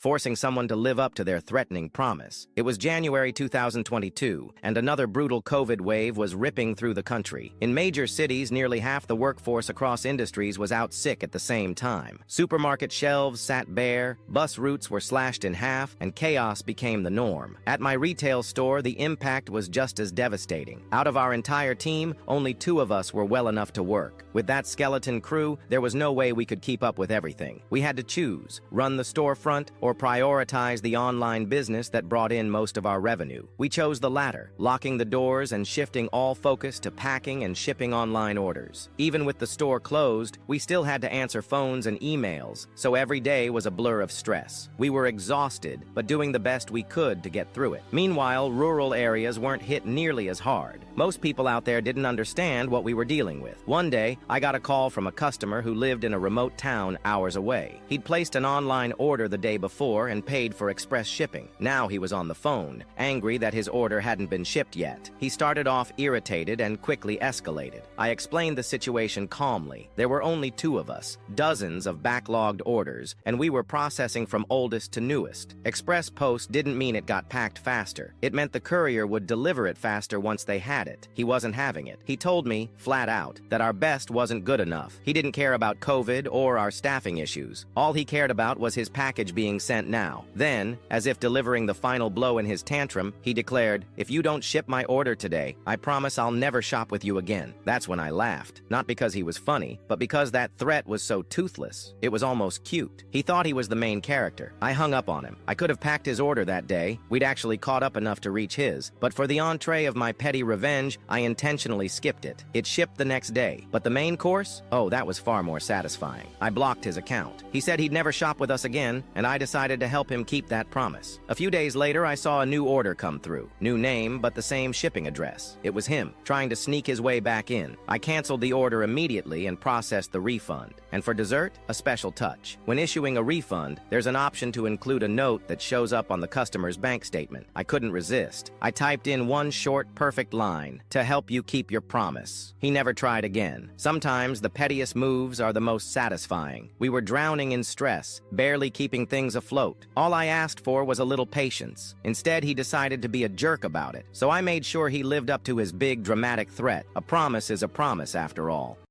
forcing someone to live up to their threatening promise. It was January 2022, and another brutal COVID wave was ripping through the country. In major cities, nearly half the workforce across industries was out sick at the same time. Supermarket shelves sat bare, bus routes were slashed in half, and chaos became the norm. At my retail store, the impact was just as devastating. Out of our entire team, only 2 of us were well enough to work. With that skeleton crew, there was no way we could keep up with everything. We had to choose, run the storefront or prioritize the online business that brought in most of our revenue. We chose the latter, locking the doors and shifting all focus to packing and shipping online orders. Even with the store closed, we still had to answer phones and emails, so every day was a blur of stress. We were exhausted, but doing the best we could to get through it. Meanwhile, rural areas weren't hit nearly as hard. Most people out there didn't understand what we were dealing with. One day, I got a call from a customer who lived in a remote town hours away. He'd placed an online order the day before and paid for express shipping. Now he was on the phone, angry that his order hadn't been shipped yet. He started off irritated and quickly escalated. I explained the situation calmly. There were only 2 of us, dozens of backlogged orders, and we were processing from oldest to newest. Express post didn't mean it got packed faster. It meant the courier would deliver it faster once they had it. He wasn't having it. He told me, flat out, that our best wasn't good enough. He didn't care about COVID or our staffing issues. All he cared about was his package being sent now. Then, as if delivering the final blow in his tantrum, he declared, "If you don't ship my order today, I promise I'll never shop with you again." That's when I laughed. Not because he was funny, but because that threat was so toothless. It was almost cute. He thought he was the main character. I hung up on him. I could have packed his order that day. We'd actually caught up enough to reach his. But for the entree of my petty revenge, I intentionally skipped it. It shipped the next day. But the main course? Oh, that was far more satisfying. I blocked his account. He said he'd never shop with us again, and I decided to help him keep that promise. A few days later, I saw a new order come through. New name, but the same shipping address. It was him, trying to sneak his way back in. I canceled the order immediately and processed the refund. And for dessert, a special touch. When issuing a refund, there's an option to include a note that shows up on the customer's bank statement. I couldn't resist. I typed in one short, perfect line: "To help you keep your promise." He never tried again. Sometimes the pettiest moves are the most satisfying. We were drowning in stress, barely keeping things afloat. All I asked for was a little patience. Instead, he decided to be a jerk about it. So I made sure he lived up to his big, dramatic threat. A promise is a promise, after all.